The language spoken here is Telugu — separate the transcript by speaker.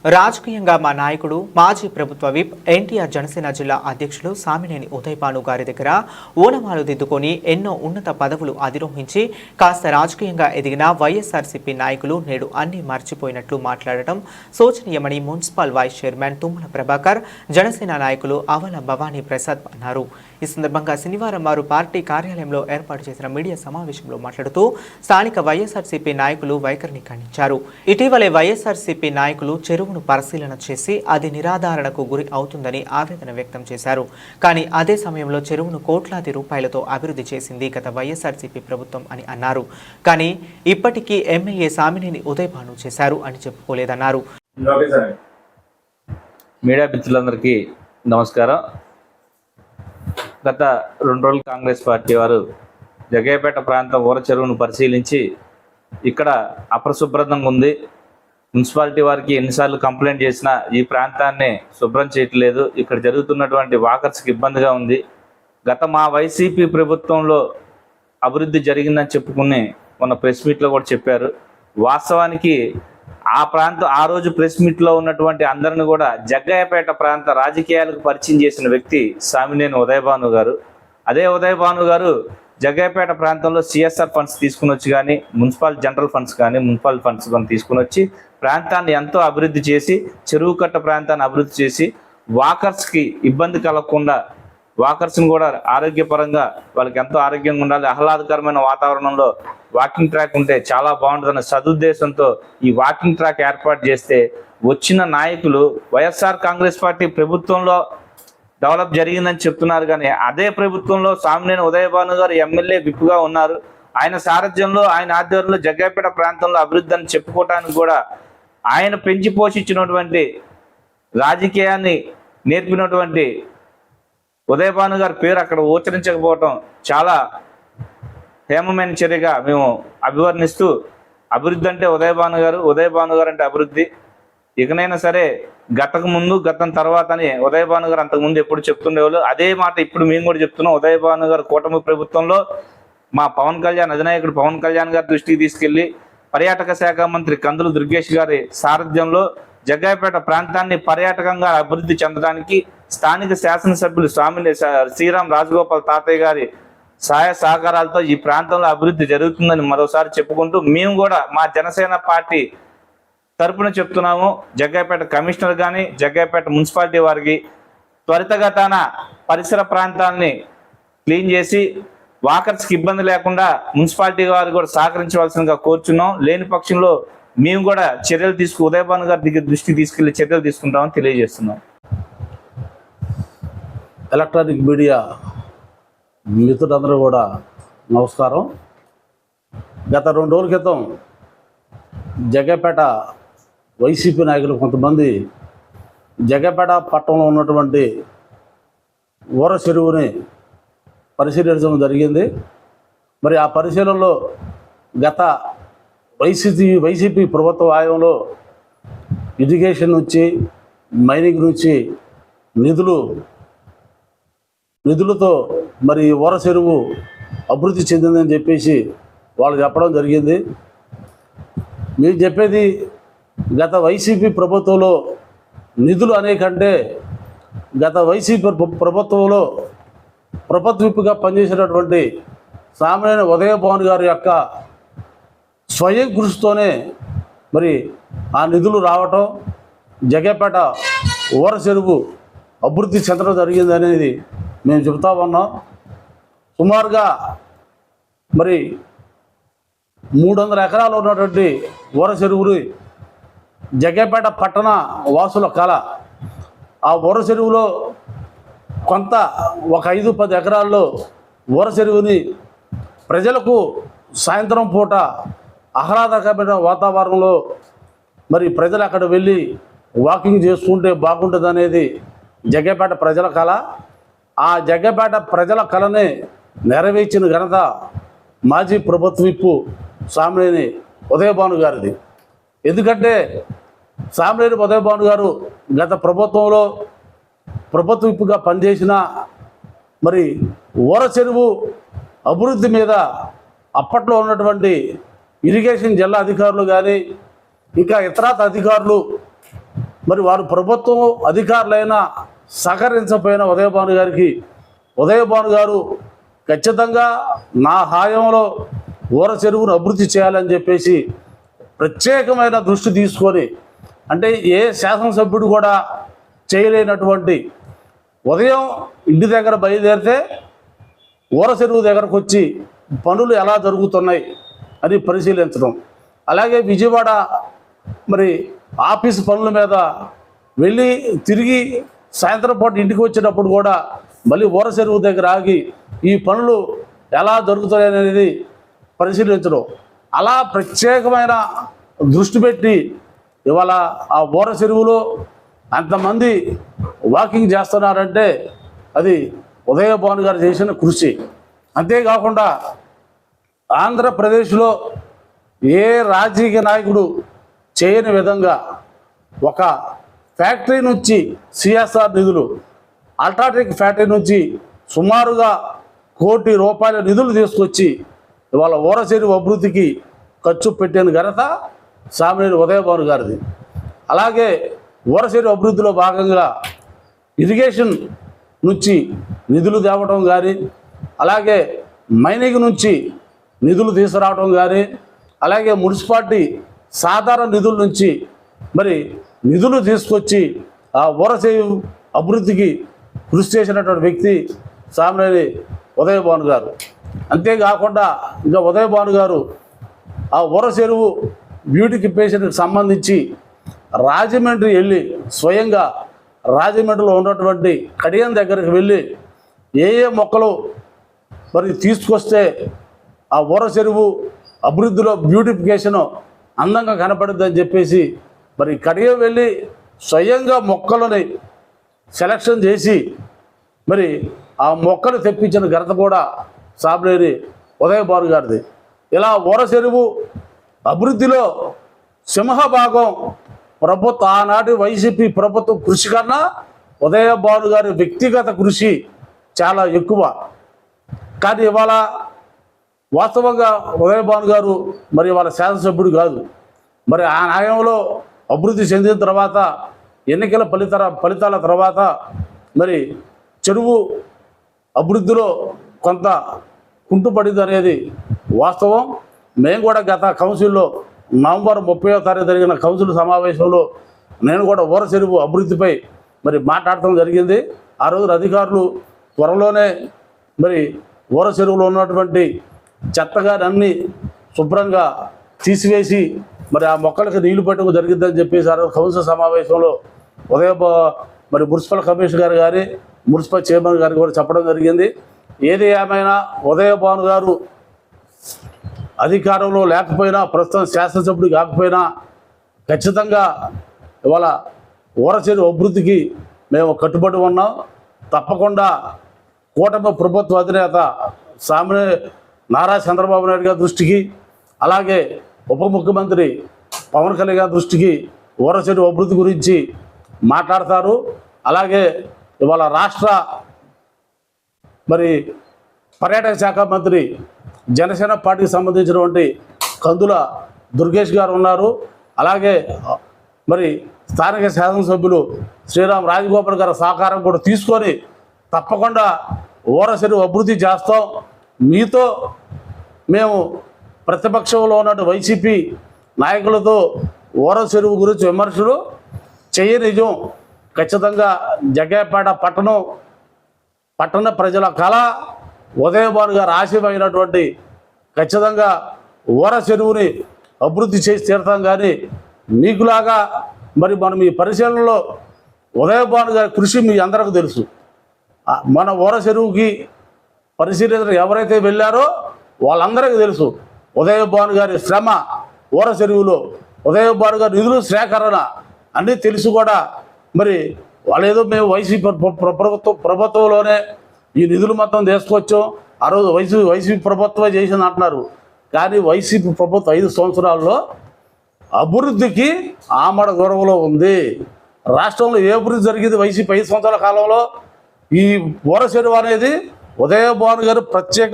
Speaker 1: రాజకీయంగా మా నాయకుడు మాజీ ప్రభుత్వ విప్ ఎన్టీఆర్ జనసేన జిల్లా అధ్యక్షులు సామినేని ఉదయభాను గారి దగ్గర ఓనమాలు దిద్దుకొని ఎన్నో ఉన్నత పదవులు అధిరోహించి కాస్త రాజకీయంగా ఎదిగిన వైఎస్ఆర్సీపీ నాయకులు నేడు అన్ని మర్చిపోయినట్లు మాట్లాడటం శోచనీయమని municipal vice chairman Tummala Prabhakar Janasena నాయకులు అవల భవానీ ప్రసాద్ అన్నారు. ఈ సందర్భంగా శనివారం వారు పార్టీ కార్యాలయంలో ఏర్పాటు చేసిన మీడియా సమావేశంలో మాట్లాడుతూ స్థానిక వైఎస్ఆర్సీపీ నాయకులు వైఖరిని ఖండించారు. ఇటీవలే వైఎస్ఆర్సీపీ నాయకులు చెరువును పరిశీలన చేసి అది నిరాధారణకు గురి అవుతుందని ఆవేదన వ్యక్తం చేశారు. కానీ అదే సమయంలో చెరువును కోట్లాది రూపాయలతో అభివృద్ధి చేసింది గత వైఎస్ఆర్సీపీ ప్రభుత్వం అని అన్నారు. కానీ ఇప్పటికీ ఎమ్మెల్యే సామినేని ఉదయభాను చేశారు అని చెప్పుకోలేదన్నారు.
Speaker 2: మీడియా మిత్రులందరికీ నమస్కారం. గత 2 రోజులు కాంగ్రెస్ పార్టీ వారు జగ్గయ్యపేట ప్రాంతం ఊర చెరువును పరిశీలించి ఇక్కడ అపరిశుభ్రంగా ఉంది, మున్సిపాలిటీ వారికి ఎన్నిసార్లు కంప్లైంట్ చేసినా ఈ ప్రాంతాన్ని శుభ్రం చేయట్లేదు, ఇక్కడ జరుగుతున్నటువంటి వాకర్స్కి ఇబ్బందిగా ఉంది, గత మా వైసీపీ ప్రభుత్వంలో అభివృద్ధి జరిగిందని చెప్పుకుని మొన్న ప్రెస్ మీట్లో కూడా చెప్పారు. వాస్తవానికి ఆ రోజు ప్రెస్ మీట్లో ఉన్నటువంటి అందరిని కూడా జగ్గయ్యపేట ప్రాంత రాజకీయాలకు పరిచయం చేసిన వ్యక్తి సామినేని ఉదయభాను గారు. అదే ఉదయభాను గారు జగ్గయ్యపేట ప్రాంతంలో సిఎస్ఆర్ ఫండ్స్ తీసుకుని వచ్చి కానీ మున్సిపల్ జనరల్ ఫండ్స్ కానీ మున్సిపల్ ఫండ్స్ కానీ తీసుకుని వచ్చి ప్రాంతాన్ని ఎంతో అభివృద్ధి చేసి చెరువు కట్ట ప్రాంతాన్ని అభివృద్ధి చేసి వాకర్స్కి ఇబ్బంది కలగకుండా వాకర్స్ని కూడా ఆరోగ్యపరంగా వాళ్ళకి ఎంతో ఆరోగ్యంగా ఉండాలి, ఆహ్లాదకరమైన వాతావరణంలో వాకింగ్ ట్రాక్ ఉంటే చాలా బాగుంటుందన్న సదుద్దేశంతో ఈ వాకింగ్ ట్రాక్ ఏర్పాటు చేస్తే వచ్చిన నాయకులు వైఎస్ఆర్ కాంగ్రెస్ పార్టీ ప్రభుత్వంలో డెవలప్ జరిగిందని చెప్తున్నారు. కానీ అదే ప్రభుత్వంలో సామినేని ఉదయభాను గారు ఎమ్మెల్యే విప్గా ఉన్నారు. ఆయన సారథ్యంలో ఆయన ఆధ్వర్యంలో జగ్గయ్యపేట ప్రాంతంలో అభివృద్ధి అని చెప్పుకోవటానికి కూడా ఆయన పెంచి పోషించినటువంటి రాజకీయాన్ని నేర్పినటువంటి ఉదయభాను గారి పేరు అక్కడ ఉచ్చరించకపోవటం చాలా హేమమైన చర్యగా మేము అభివర్ణిస్తూ, అభివృద్ధి అంటే ఉదయభాను గారు అంటే అభివృద్ధి. ఇకనైనా సరే గతకు ముందు గతం తర్వాత అని ఉదయభాను గారు అంతకుముందు ఎప్పుడు చెప్తుండేవాళ్ళు. అదే మాట ఇప్పుడు మేము కూడా చెప్తున్నాం. ఉదయభాను గారు కూటమి ప్రభుత్వంలో మా అధినాయకుడు పవన్ కళ్యాణ్ గారి దృష్టికి తీసుకెళ్లి పర్యాటక శాఖ మంత్రి కందులు దుర్గేష్ గారి సారథ్యంలో జగ్గయ్యపేట ప్రాంతాన్ని పర్యాటకంగా అభివృద్ధి చెందడానికి స్థానిక శాసనసభ్యులు శ్రీరామ్ రాజగోపాల్ తాతయ్య గారి సహాయ సహకారాలతో ఈ ప్రాంతంలో అభివృద్ధి జరుగుతుందని మరోసారి చెప్పుకుంటూ మేము కూడా మా జనసేన పార్టీ తరపున చెప్తున్నాము. జగ్గయ్యపేట కమిషనర్ కానీ జగ్గయ్యపేట మున్సిపాలిటీ వారికి త్వరితగతాన పరిసర ప్రాంతాలని క్లీన్ చేసి వాకర్స్కి ఇబ్బంది లేకుండా మున్సిపాలిటీ వారు కూడా సహకరించవలసిందిగా కోరుచున్నాం. లేని పక్షంలో మేము కూడా చర్యలు ఉదయభాను గారి దృష్టికి తీసుకెళ్లి చర్యలు తీసుకుంటామని తెలియజేస్తున్నాం.
Speaker 3: ఎలక్ట్రానిక్ మీడియా మిత్రులందరూ కూడా నమస్కారం. గత 2 రోజుల క్రితం జగ్గయ్యపేట వైసీపీ నాయకులు కొంతమంది జగ్గయ్యపేట పట్టణంలో ఉన్నటువంటి ఊర చెరువుని పరిశీలించడం జరిగింది. మరి ఆ పరిశీలనలో గత వైసీపీ ప్రభుత్వ హయాంలో ఇరిగేషన్ నుంచి మైనింగ్ నుంచి నిధులతో మరి ఊర చెరువు అభివృద్ధి చెందిందని చెప్పేసి వాళ్ళు చెప్పడం జరిగింది. మీరు చెప్పేది గత వైసీపీ ప్రభుత్వంలో నిధులు అనేకంటే గత వైసీపీ ప్రభుత్వంలో ప్రభుత్వ విప్గా పనిచేసినటువంటి సామినేని ఉదయభాను గారి యొక్క స్వయం కృషితోనే మరి ఆ నిధులు రావటం, జగ్గయ్యపేట ఊర చెరువు అభివృద్ధి చెందడం జరిగింది అనేది మేము చెబుతా ఉన్నాం. సుమారుగా మరి 300 ఎకరాలు ఉన్నటువంటి ఊర చెరువుని జగ్గయ్యపేట పట్టణ వాసుల కళ. ఆ ఊర చెరువులో కొంత ఒక 5-10 ఎకరాల్లో ఊర చెరువుని ప్రజలకు సాయంత్రం పూట ఆహ్లాదకరమైన వాతావరణంలో మరి ప్రజలు అక్కడ వెళ్ళి వాకింగ్ చేసుకుంటే బాగుంటుంది అనేది జగ్గయ్యపేట ప్రజల కళ. ఆ జగ్గయ్యపేట ప్రజల కళని నెరవేర్చిన ఘనత మాజీ ప్రభుత్వ విప్పు సామినేని ఉదయభాను గారిది. ఎందుకంటే సామినేని ఉదయభాను గారు గత ప్రభుత్వంలో ప్రభుత్వ విప్పుగా పనిచేసిన మరి ఊర చెరువు అభివృద్ధి మీద అప్పట్లో ఉన్నటువంటి ఇరిగేషన్ జిల్లా అధికారులు కానీ ఇంకా ఇతరత అధికారులు మరి వారు ప్రభుత్వం అధికారులైనా సహకరించకపోయిన ఉదయభాను గారికి ఉదయభాను గారు ఖచ్చితంగా నా హాయంలో ఊర చెరువును అభివృద్ధి చేయాలని చెప్పేసి ప్రత్యేకమైన దృష్టి తీసుకొని, అంటే ఏ శాసనసభ్యుడు కూడా చేయలేనటువంటి, ఉదయం ఇంటి దగ్గర బయలుదేరితే ఊర చెరువు దగ్గరకు వచ్చి పనులు ఎలా జరుగుతున్నాయి అని పరిశీలించడం, అలాగే విజయవాడ మరి ఆఫీసు పనుల మీద వెళ్ళి తిరిగి సాయంత్రం పూట ఇంటికి వచ్చినప్పుడు కూడా మళ్ళీ ఊర చెరువు దగ్గర ఆగి ఈ పనులు ఎలా జరుగుతాయి అనేది పరిశీలించడం, అలా ప్రత్యేకమైన దృష్టి పెట్టి ఇవాళ ఆ ఊర చెరువులో అంతమంది వాకింగ్ చేస్తున్నారంటే అది ఉదయభాను గారు చేసిన కృషి. అంతేకాకుండా ఆంధ్రప్రదేశ్లో ఏ రాజకీయ నాయకుడు చేయని విధంగా ఒక ఫ్యాక్టరీ నుంచి సిఎస్ఆర్ నిధులు, అల్ట్రాటెక్ ఫ్యాక్టరీ నుంచి సుమారుగా ₹1 కోటి నిధులు తీసుకొచ్చి ఇవాళ ఊర చెరువు అభివృద్ధికి ఖర్చు పెట్టిన ఘనత సామినేని ఉదయభాను గారిది. అలాగే ఊర చెరువు అభివృద్ధిలో భాగంగా ఇరిగేషన్ నుంచి నిధులు తేవడం కానీ, అలాగే మైనింగ్ నుంచి నిధులు తీసుకురావడం కానీ, అలాగే మున్సిపాలిటీ సాధారణ నిధుల నుంచి మరి నిధులు తీసుకొచ్చి ఆ ఊర చెరువు అభివృద్ధికి కృషి చేసినటువంటి వ్యక్తి సామినేని ఉదయభాను గారు. అంతేకాకుండా ఇంకా ఉదయభాను గారు ఆ ఊర చెరువు బ్యూటిఫికేషన్కి సంబంధించి రాజమండ్రి వెళ్ళి స్వయంగా రాజమండ్రిలో ఉన్నటువంటి కడియం దగ్గరికి వెళ్ళి ఏ మొక్కలు మరి తీసుకొస్తే ఆ ఊర చెరువు అభివృద్ధిలో బ్యూటిఫికేషన్ అందంగా కనపడుద్దని చెప్పేసి మరి కడియం వెళ్ళి స్వయంగా మొక్కలని సెలక్షన్ చేసి మరి ఆ మొక్కలు తెప్పించిన ఘనత కూడా సామినేని ఉదయభాను గారిది. ఇలా ఊర చెరువు అభివృద్ధిలో సింహభాగం ప్రభుత్వ ఆనాటి వైసీపీ ప్రభుత్వం కృషి కన్నా ఉదయభాను గారి వ్యక్తిగత కృషి చాలా ఎక్కువ. కానీ ఇవాళ వాస్తవంగా ఉదయభాను గారు మరి ఇవాళ శాసనసభ్యుడు కాదు. మరి ఆ న్యాయంలో అభివృద్ధి చెందిన తర్వాత ఎన్నికల ఫలితాల తర్వాత మరి చెరువు అభివృద్ధిలో కొంత కుంటుపడింది అనేది వాస్తవం. మేము కూడా గత కౌన్సిల్లో నవంబర్ 30వ తారీఖు జరిగిన కౌన్సిల్ సమావేశంలో నేను కూడా ఊర చెరువు అభివృద్ధిపై మరి మాట్లాడటం జరిగింది. ఆ రోజు అధికారులు త్వరలోనే మరి ఊర చెరువులో ఉన్నటువంటి చెత్తగాని అన్నీ శుభ్రంగా తీసివేసి మరి ఆ మొక్కలకు నీళ్లు పెట్టడం జరిగిందని చెప్పేసి ఆ రోజు కౌన్సిల్ సమావేశంలో మరి మున్సిపల్ కమిషనర్ గారి మున్సిపల్ చైర్మన్ గారికి కూడా చెప్పడం జరిగింది. ఏది ఏమైనా ఉదయభాను గారు అధికారంలో లేకపోయినా, ప్రస్తుతం శాసనసభ్యుడు కాకపోయినా ఖచ్చితంగా ఇవాళ ఊర చెరువు అభివృద్ధికి మేము కట్టుబడి ఉన్నాం. తప్పకుండా కూటమి ప్రభుత్వ అధినేత నారా చంద్రబాబు నాయుడు గారి దృష్టికి, అలాగే ఉప ముఖ్యమంత్రి పవన్ కళ్యాణ్ గారి దృష్టికి ఊర చెరువు అభివృద్ధి గురించి మాట్లాడతారు. అలాగే ఇవాళ రాష్ట్ర మరి పర్యాటక శాఖ మంత్రి జనసేన పార్టీకి సంబంధించినటువంటి కందుల దుర్గేష్ గారు ఉన్నారు. అలాగే మరి స్థానిక శాసనసభ్యులు శ్రీరామ్ రాజగోపాల్ గారి సహకారం కూడా తీసుకొని తప్పకుండా ఊర చెరువు అభివృద్ధి చేస్తాం. మీతో మేము ప్రతిపక్షంలో ఉన్న వైసీపీ నాయకులతో ఊర చెరువు గురించి విమర్శలు నిజం. ఖచ్చితంగా జగ్గయ్యపేట పట్టణ ప్రజల కళ ఉదయభాను గారు ఆశయమైనటువంటి ఖచ్చితంగా ఊర చెరువుని అభివృద్ధి చేసి తీరుతాం. కానీ మీకులాగా మరి మనం ఈ పరిశీలనలో ఉదయభాను గారి కృషి మీ అందరికీ తెలుసు. మన ఊర చెరువుకి పరిశీలన ఎవరైతే వెళ్ళారో వాళ్ళందరికీ తెలుసు ఉదయభాను గారి శ్రమ. ఊర చెరువులో ఉదయభాను గారి నిధులు సేకరణ అన్నీ తెలుసు కూడా. మరి వాళ్ళు ఏదో మేము వైసీపీ ప్రభుత్వంలోనే ఈ నిధులు మొత్తం తీసుకొచ్చాం, ఆ రోజు వైసీపీ ప్రభుత్వమే చేసింది అంటున్నారు. కానీ వైసీపీ ప్రభుత్వం 5 సంవత్సరాల్లో అభివృద్ధికి ఆమడ దూరంలో ఉంది. రాష్ట్రంలో ఏ అభివృద్ధి జరిగింది వైసీపీ 5 సంవత్సరాల కాలంలో? ఈ ఊర చెరువు అనేది ఉదయభాను గారు ప్రత్యేక